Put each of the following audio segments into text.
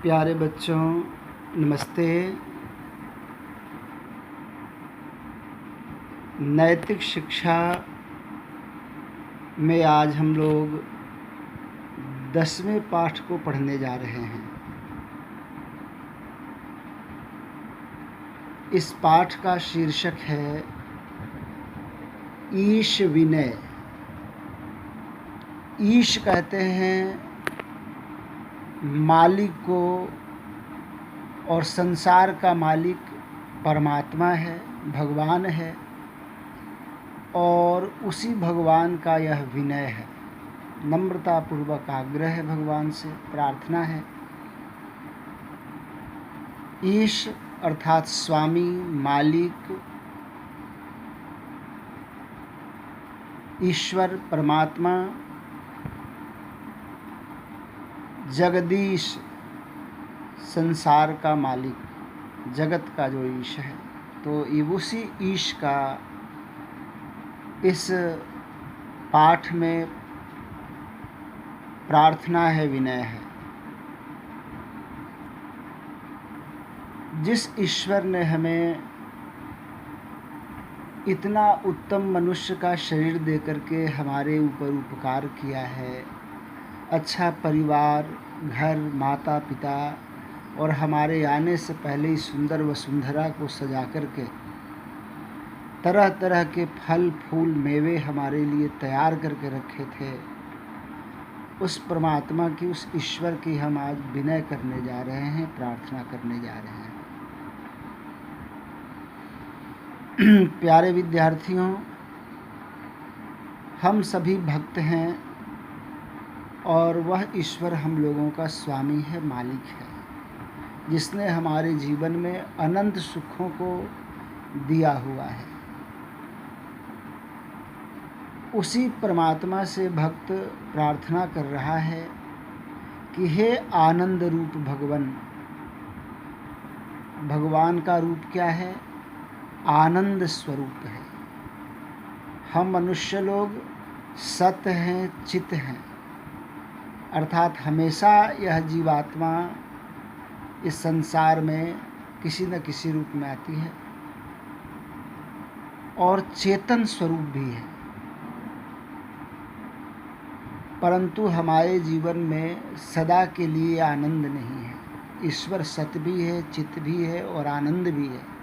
प्यारे बच्चों, नमस्ते। नैतिक शिक्षा में आज हम लोग 10वें पाठ को पढ़ने जा रहे हैं। इस पाठ का शीर्षक है ईश विनय। ईश कहते हैं मालिक को, और संसार का मालिक परमात्मा है, भगवान है, और उसी भगवान का यह विनय है। नम्रतापूर्वक आग्रह है, भगवान से प्रार्थना है। ईश अर्थात स्वामी, मालिक, ईश्वर, परमात्मा, जगदीश, संसार का मालिक, जगत का जो ईश है। तो उसी ईश का इस पाठ में प्रार्थना है, विनय है। जिस ईश्वर ने हमें इतना उत्तम मनुष्य का शरीर देकर के हमारे ऊपर उपकार किया है, अच्छा परिवार, घर, माता पिता, और हमारे आने से पहले ही सुंदर वसुंधरा को सजा करके तरह तरह के फल फूल मेवे हमारे लिए तैयार करके रखे थे, उस परमात्मा की, उस ईश्वर की हम आज विनय करने जा रहे हैं, प्रार्थना करने जा रहे हैं। प्यारे विद्यार्थियों, हम सभी भक्त हैं और वह ईश्वर हम लोगों का स्वामी है, मालिक है, जिसने हमारे जीवन में अनंत सुखों को दिया हुआ है। उसी परमात्मा से भक्त प्रार्थना कर रहा है कि हे आनंद रूप भगवान। भगवान का रूप क्या है? आनंद स्वरूप है। हम मनुष्य लोग सत हैं, चित हैं, अर्थात हमेशा यह जीवात्मा इस संसार में किसी न किसी रूप में आती है और चेतन स्वरूप भी है, परंतु हमारे जीवन में सदा के लिए आनंद नहीं है। ईश्वर सत भी है, चित भी है और आनंद भी है।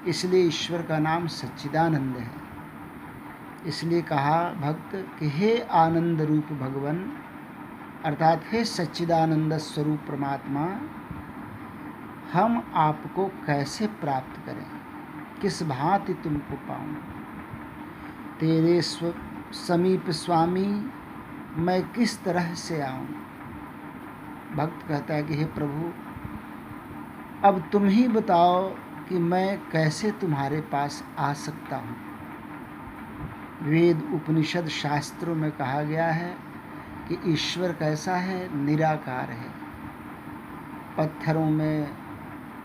इसलिए ईश्वर का नाम सच्चिदानंद है। इसलिए कहा भक्त कि हे आनंद रूप भगवान, अर्थात हे सच्चिदानंद स्वरूप परमात्मा, हम आपको कैसे प्राप्त करें, किस भांति तुमको पाऊं। तेरे समीप स्वामी मैं किस तरह से आऊं। भक्त कहता है कि हे प्रभु, अब तुम ही बताओ कि मैं कैसे तुम्हारे पास आ सकता हूं। वेद, उपनिषद, शास्त्रों में कहा गया है कि ईश्वर कैसा है? निराकार है। पत्थरों में,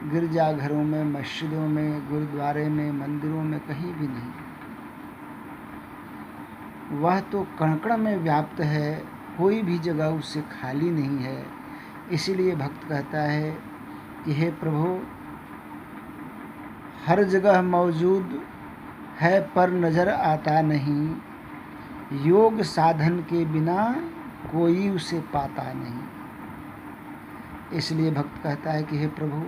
गिरजाघरों में, मस्जिदों में, गुरुद्वारे में, मंदिरों में कहीं भी नहीं। वह तो कण-कण में व्याप्त है, कोई भी जगह उससे खाली नहीं है। इसीलिए भक्त कहता है कि हे प्रभु, हर जगह मौजूद है पर नज़र आता नहीं, योग साधन के बिना कोई उसे पाता नहीं। इसलिए भक्त कहता है कि हे प्रभु,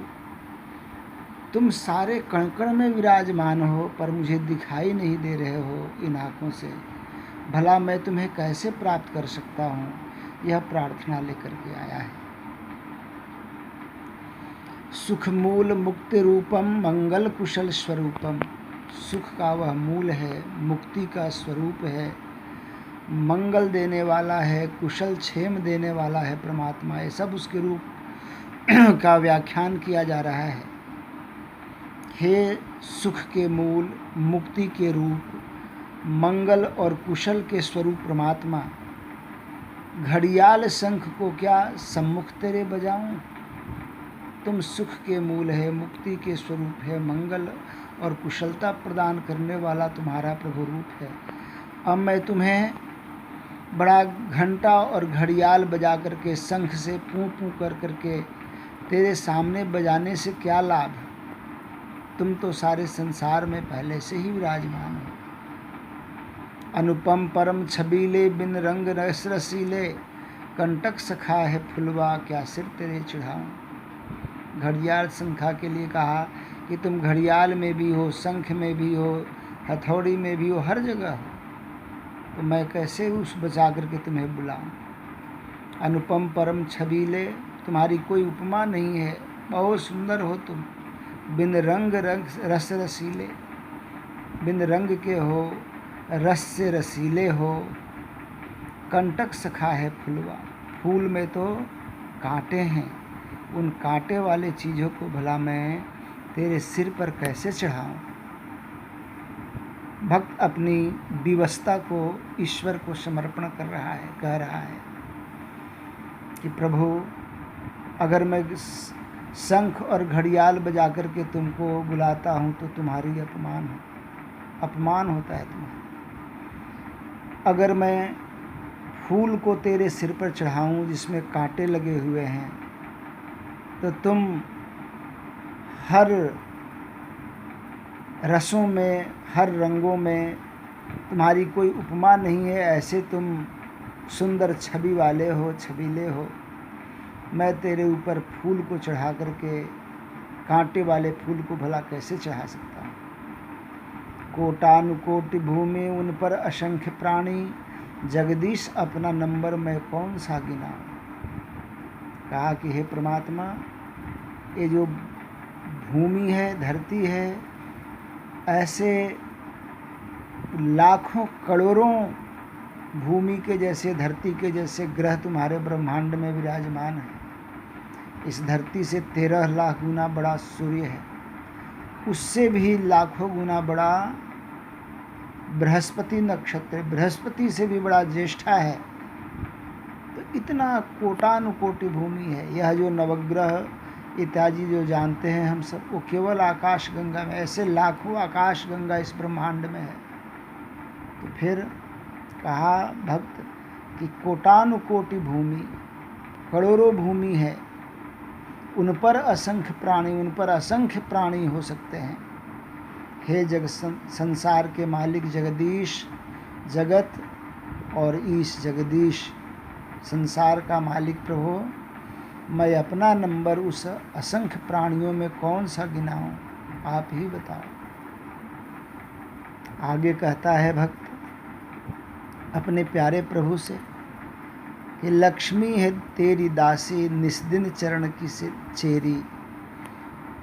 तुम सारे कण-कण में विराजमान हो पर मुझे दिखाई नहीं दे रहे हो इन आँखों से। भला मैं तुम्हें कैसे प्राप्त कर सकता हूँ? यह प्रार्थना लेकर के आया है। सुख मूल मुक्ति रूपम मंगल कुशल स्वरूपम। सुख का वह मूल है, मुक्ति का स्वरूप है, मंगल देने वाला है, कुशल क्षेम देने वाला है परमात्मा। ये सब उसके रूप का व्याख्यान किया जा रहा है। हे सुख के मूल, मुक्ति के रूप, मंगल और कुशल के स्वरूप परमात्मा, घड़ियाल शंख को क्या सम्मुख तेरे बजाऊं। तुम सुख के मूल है, मुक्ति के स्वरूप है, मंगल और कुशलता प्रदान करने वाला तुम्हारा प्रभु रूप है। अब मैं तुम्हें बड़ा घंटा और घड़ियाल बजा करके, शंख से पूं पूं कर करके तेरे सामने बजाने से क्या लाभ, तुम तो सारे संसार में पहले से ही विराजमान हो। अनुपम परम छबीले बिन रंग रस रसीले, कंटक सखा है फुलवा क्या सिर तेरे चढ़ाऊं। घड़ियाल शंखा के लिए कहा कि तुम घड़ियाल में भी हो, शंख में भी हो, हथौड़ी में भी हो, हर जगह हो, तो मैं कैसे उस बचा करके तुम्हें बुलाऊं। अनुपम परम छबीले, तुम्हारी कोई उपमा नहीं है, बहुत सुंदर हो तुम। बिन रंग रस रसीले, बिन रंग के हो, रस से रसीले हो। कंटक सखा है फुलवा, फूल में तो कांटे हैं, उन कांटे वाले चीज़ों को भला मैं तेरे सिर पर कैसे चढ़ाऊं। भक्त अपनी विवशता को ईश्वर को समर्पण कर रहा है, कह रहा है कि प्रभु, अगर मैं शंख और घड़ियाल बजा कर के तुमको बुलाता हूँ तो तुम्हारी अपमान होता है तुम्हारा। अगर मैं फूल को तेरे सिर पर चढ़ाऊँ जिसमें कांटे लगे हुए हैं, तो तुम हर रसों में, हर रंगों में तुम्हारी कोई उपमा नहीं है, ऐसे तुम सुंदर छवि वाले हो, छबीले हो। मैं तेरे ऊपर फूल को चढ़ा करके कांटे वाले फूल को भला कैसे चढ़ा सकता हूँ। कोटानुकोटि भूमि उन पर असंख्य प्राणी, जगदीश अपना नंबर मैं कौन सा गिनाऊं। कहा कि हे परमात्मा, ये जो भूमि है, धरती है, ऐसे लाखों करोड़ों भूमि के जैसे, धरती के जैसे ग्रह तुम्हारे ब्रह्मांड में विराजमान है। इस धरती से 13 लाख गुना बड़ा सूर्य है, उससे भी लाखों गुना बड़ा बृहस्पति नक्षत्र, बृहस्पति से भी बड़ा ज्येष्ठा है। तो इतना कोटानुकोटि भूमि है। यह जो नवग्रह इत्यादि जो जानते हैं हम सब, वो केवल आकाश गंगा में, ऐसे लाखों आकाश गंगा इस ब्रह्मांड में है। तो फिर कहा भक्त कि कोटानुकोटि भूमि, करोड़ों भूमि है, उन पर असंख्य प्राणी, उन पर असंख्य प्राणी हो सकते हैं। हे संसार के मालिक जगदीश, जगत और ईश जगदीश, संसार का मालिक प्रभु, मैं अपना नंबर उस असंख्य प्राणियों में कौन सा गिनाऊं, आप ही बताओ। आगे कहता है भक्त अपने प्यारे प्रभु से कि लक्ष्मी है तेरी दासी, निस्दिन चरण की चेरी,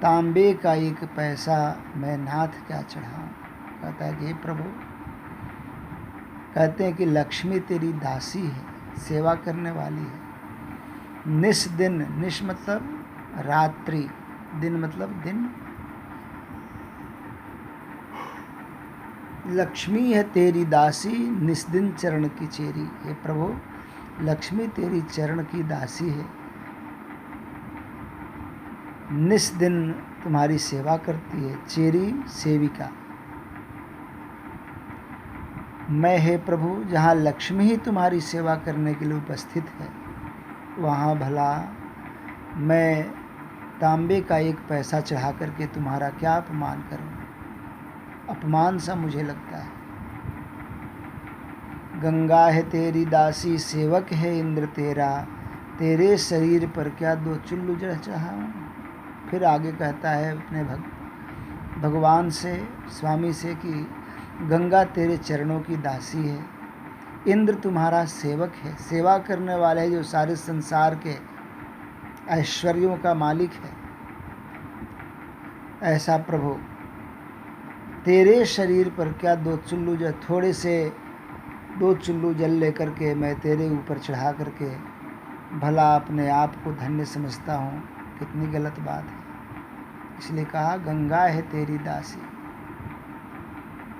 तांबे का एक पैसा मैं नाथ क्या चढ़ाऊं। कहता है कि हे प्रभु, कहते हैं कि लक्ष्मी तेरी दासी है, सेवा करने वाली है। निस दिन, निस मतलब रात्रि, दिन मतलब दिन। लक्ष्मी है तेरी दासी, निस्दिन चरण की चेरी। हे प्रभु, लक्ष्मी तेरी चरण की दासी है, निस दिन तुम्हारी सेवा करती है। चेरी सेविका। मैं हे प्रभु, जहाँ लक्ष्मी ही तुम्हारी सेवा करने के लिए उपस्थित है, वहाँ भला मैं तांबे का एक पैसा चढ़ा करके तुम्हारा क्या अपमान करूँ। अपमान सा मुझे लगता है। गंगा है तेरी दासी, सेवक है इंद्र तेरा, तेरे शरीर पर क्या दो चुल्लू जड़ चढ़ाऊं। फिर आगे कहता है अपने भगवान से, स्वामी से, कि गंगा तेरे चरणों की दासी है, इंद्र तुम्हारा सेवक है, सेवा करने वाले है, जो सारे संसार के ऐश्वर्यों का मालिक है। ऐसा प्रभु, तेरे शरीर पर क्या दो चुल्लू जल, थोड़े से 2 चुल्लू जल लेकर के मैं तेरे ऊपर चढ़ा करके भला अपने आप को धन्य समझता हूँ। कितनी गलत बात है। इसलिए कहा गंगा है तेरी दासी,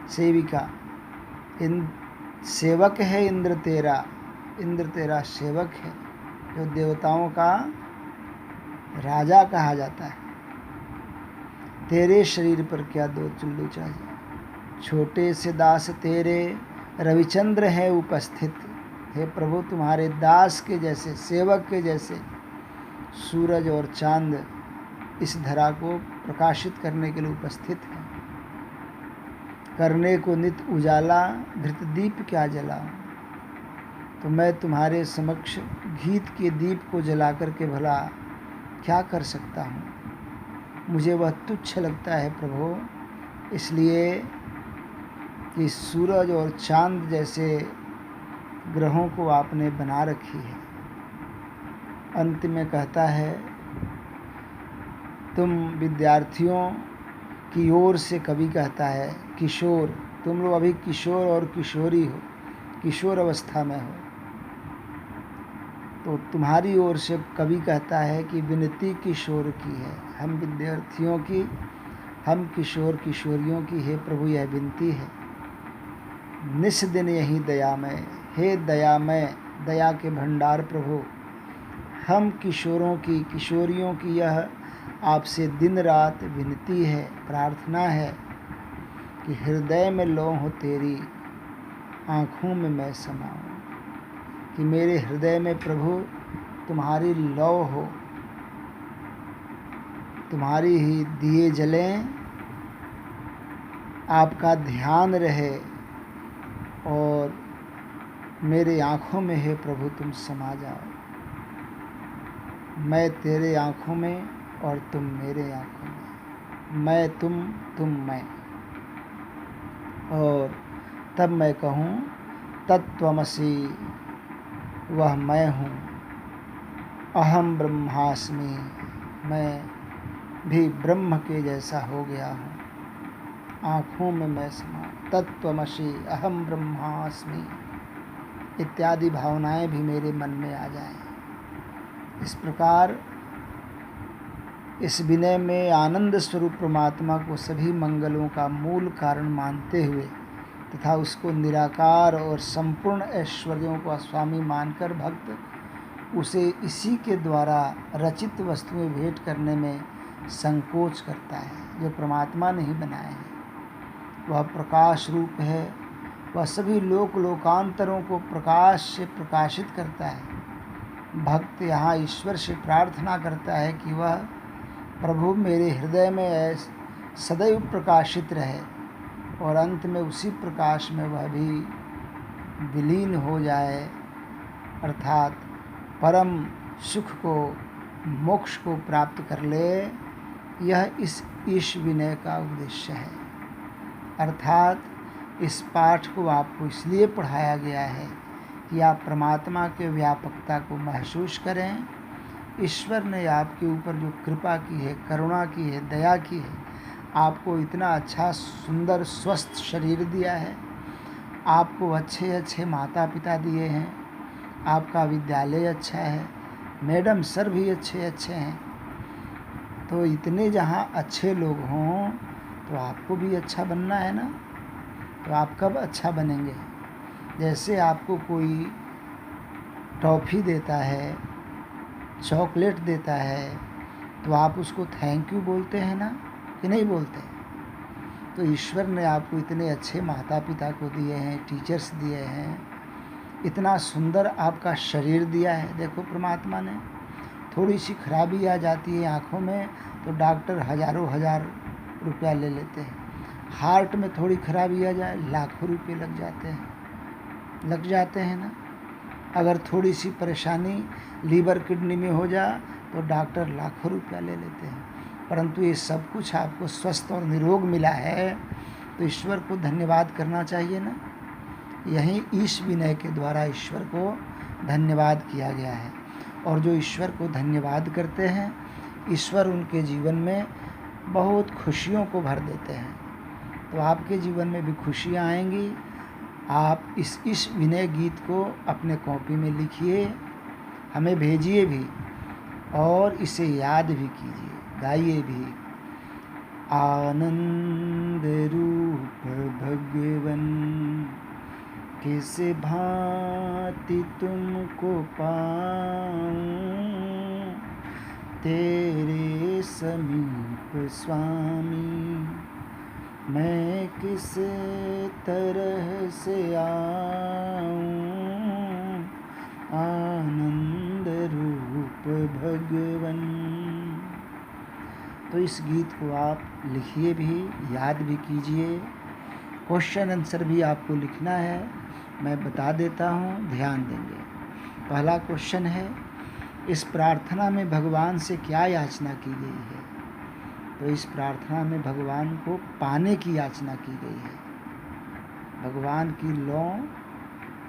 सेविका, सेवक है इंद्र तेरा, इंद्र तेरा सेवक है, जो देवताओं का राजा कहा जाता है। तेरे शरीर पर क्या दो चुल्लू चाहिए। छोटे से दास तेरे रविचंद्र है उपस्थित। हे प्रभु, तुम्हारे दास के जैसे, सेवक के जैसे सूरज और चांद इस धरा को प्रकाशित करने के लिए उपस्थित हैं। करने को नित उजाला, धृत दीप क्या जला। तो मैं तुम्हारे समक्ष गीत के दीप को जला करके भला क्या कर सकता हूँ। मुझे वह तुच्छ लगता है प्रभु, इसलिए कि सूरज और चांद जैसे ग्रहों को आपने बना रखी है। अंत में कहता है, तुम विद्यार्थियों की ओर से कवि कहता है, किशोर, तुम लोग अभी किशोर और किशोरी हो, किशोर अवस्था में हो, तो तुम्हारी ओर से कवि कहता है कि विनती किशोर की है। हम विद्यार्थियों की, हम किशोर किशोरियों की हे प्रभु यह विनती है। निस दिन यही दयामय, हे दयामय, दया के भंडार प्रभु, हम किशोरों की किशोरियों की यह आपसे दिन रात विनती है, प्रार्थना है कि हृदय में लौ हो तेरी, आँखों में मैं समाऊं। कि मेरे हृदय में प्रभु तुम्हारी लौ हो, तुम्हारी ही दिए जलें, आपका ध्यान रहे और मेरे आँखों में है प्रभु तुम समा जाओ। मैं तेरे आँखों में और तुम मेरे आँखों में, मैं तुम मैं। और तब मैं कहूँ तत्त्वमसि, वह मैं हूँ, अहम ब्रह्मास्मि, मैं भी ब्रह्म के जैसा हो गया हूँ, आँखों में मैं समा। तत्त्वमसि अहम ब्रह्मास्मि इत्यादि भावनाएं भी मेरे मन में आ जाएं। इस प्रकार इस विनय में आनंद स्वरूप परमात्मा को सभी मंगलों का मूल कारण मानते हुए तथा उसको निराकार और संपूर्ण ऐश्वर्यों का स्वामी मानकर भक्त उसे इसी के द्वारा रचित वस्तुएं भेंट करने में संकोच करता है, जो परमात्मा ने ही बनाए हैं। वह प्रकाश रूप है, वह सभी लोकांतरों को प्रकाश से प्रकाशित करता है। भक्त यहाँ ईश्वर से प्रार्थना करता है कि वह प्रभु मेरे हृदय में सदैव प्रकाशित रहे और अंत में उसी प्रकाश में वह भी विलीन हो जाए, अर्थात परम सुख को, मोक्ष को प्राप्त कर ले। यह इस विनय का उद्देश्य है। अर्थात इस पाठ को आपको इसलिए पढ़ाया गया है कि आप परमात्मा के व्यापकता को महसूस करें। ईश्वर ने आपके ऊपर जो कृपा की है, करुणा की है, दया की है, आपको इतना अच्छा सुंदर स्वस्थ शरीर दिया है, आपको अच्छे अच्छे माता पिता दिए हैं, आपका विद्यालय अच्छा है, मैडम सर भी अच्छे अच्छे हैं। तो इतने जहाँ अच्छे लोग हों तो आपको भी अच्छा बनना है ना। तो आप कब अच्छा बनेंगे? जैसे आपको कोई टॉफ़ी देता है, चॉकलेट देता है, तो आप उसको थैंक यू बोलते हैं ना, कि नहीं बोलते? तो ईश्वर ने आपको इतने अच्छे माता पिता को दिए हैं, टीचर्स दिए हैं, इतना सुंदर आपका शरीर दिया है। देखो परमात्मा ने, थोड़ी सी खराबी आ जाती है आँखों में तो डॉक्टर हज़ारों हज़ार रुपया ले लेते हैं। हार्ट में थोड़ी खराबी आ जाए लाखों रुपये लग जाते हैं ना। अगर थोड़ी सी परेशानी लीवर किडनी में हो जाए तो डॉक्टर लाखों रुपया ले लेते हैं। परंतु ये सब कुछ आपको स्वस्थ और निरोग मिला है तो ईश्वर को धन्यवाद करना चाहिए ना। यही ईश विनय के द्वारा ईश्वर को धन्यवाद किया गया है। और जो ईश्वर को धन्यवाद करते हैं, ईश्वर उनके जीवन में बहुत खुशियों को भर देते हैं। तो आपके जीवन में भी खुशियाँ आएंगी। आप इस विनय गीत को अपने कॉपी में लिखिए, हमें भेजिए भी और इसे याद भी कीजिए, गाइए भी। आनंद रूप भगवन किस भांति तुमको पाऊं, तेरे समीप स्वामी मैं किस तरह से आऊं। आनंद रूप भगवन। तो इस गीत को आप लिखिए भी, याद भी कीजिए। क्वेश्चन आंसर भी आपको लिखना है, मैं बता देता हूँ, ध्यान देंगे। पहला क्वेश्चन है, इस प्रार्थना में भगवान से क्या याचना की गई है? तो इस प्रार्थना में भगवान को पाने की याचना की गई है। भगवान की लौ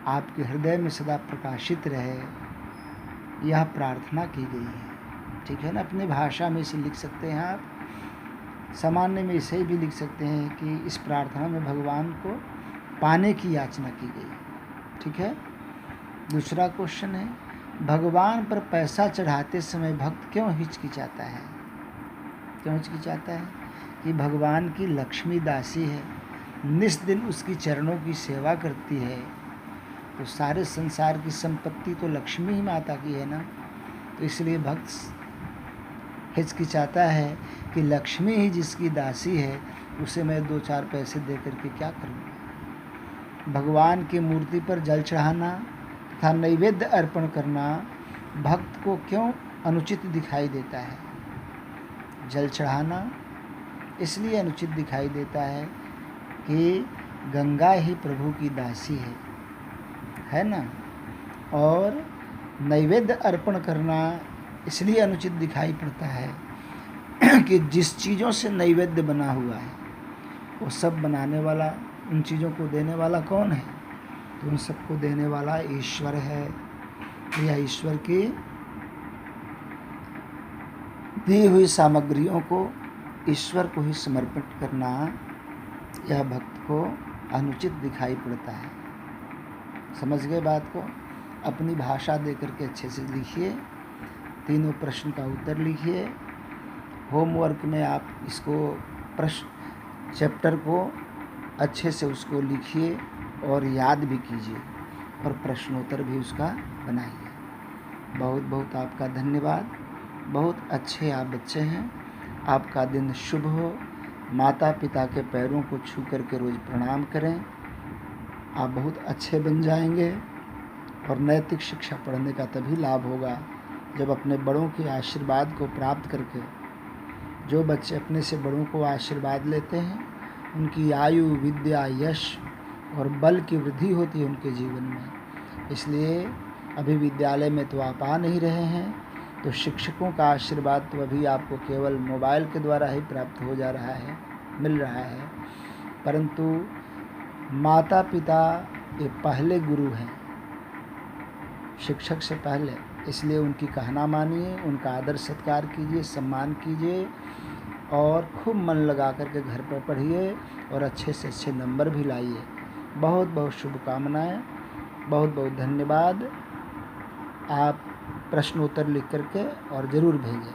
आपके हृदय में सदा प्रकाशित रहे, यह प्रार्थना की गई है। ठीक है ना? अपने भाषा में इसे लिख सकते हैं आप। सामान्य में इसे भी लिख सकते हैं कि इस प्रार्थना में भगवान को पाने की याचना की गई। ठीक है। दूसरा क्वेश्चन है, भगवान पर पैसा चढ़ाते समय भक्त क्यों हिचकिचाता है? क्यों हिचकिचाता है? कि भगवान की लक्ष्मी दासी है, निस दिन उसकी चरणों की सेवा करती है, तो सारे संसार की संपत्ति तो लक्ष्मी ही माता की है ना। तो इसलिए भक्त हिचकिचाता है कि लक्ष्मी ही जिसकी दासी है, उसे मैं 2-4 पैसे दे करके क्या करूँगा। भगवान की मूर्ति पर जल चढ़ाना तथा नैवेद्य अर्पण करना भक्त को क्यों अनुचित दिखाई देता है? जल चढ़ाना इसलिए अनुचित दिखाई देता है कि गंगा ही प्रभु की दासी है ना। और नैवेद्य अर्पण करना इसलिए अनुचित दिखाई पड़ता है कि जिस चीज़ों से नैवेद्य बना हुआ है वो सब बनाने वाला, उन चीज़ों को देने वाला कौन है? तो उन सबको देने वाला ईश्वर है। या ईश्वर की दी हुई सामग्रियों को ईश्वर को ही समर्पित करना यह भक्त को अनुचित दिखाई पड़ता है। समझ गए बात को? अपनी भाषा दे करके अच्छे से लिखिए, तीनों प्रश्न का उत्तर लिखिए। होमवर्क में आप इसको प्रश्न चैप्टर को अच्छे से उसको लिखिए और याद भी कीजिए और प्रश्नोत्तर भी उसका बनाइए। बहुत बहुत आपका धन्यवाद। बहुत अच्छे आप बच्चे हैं। आपका दिन शुभ हो। माता पिता के पैरों को छू करके रोज़ प्रणाम करें। आप बहुत अच्छे बन जाएंगे। और नैतिक शिक्षा पढ़ने का तभी लाभ होगा जब अपने बड़ों के आशीर्वाद को प्राप्त करके, जो बच्चे अपने से बड़ों को आशीर्वाद लेते हैं उनकी आयु, विद्या, यश और बल की वृद्धि होती है उनके जीवन में। इसलिए अभी विद्यालय में तो आप आ नहीं रहे हैं, तो शिक्षकों का आशीर्वाद तो अभी आपको केवल मोबाइल के द्वारा ही प्राप्त हो जा रहा है, मिल रहा है। परंतु माता पिता ये पहले गुरु हैं, शिक्षक से पहले। इसलिए उनकी कहना मानिए, उनका आदर सत्कार कीजिए, सम्मान कीजिए और खूब मन लगा करके घर पर पढ़िए और अच्छे से अच्छे नंबर भी लाइए। बहुत बहुत शुभकामनाएं। बहुत बहुत धन्यवाद। आप प्रश्नोत्तर लिख करके और ज़रूर भेजें।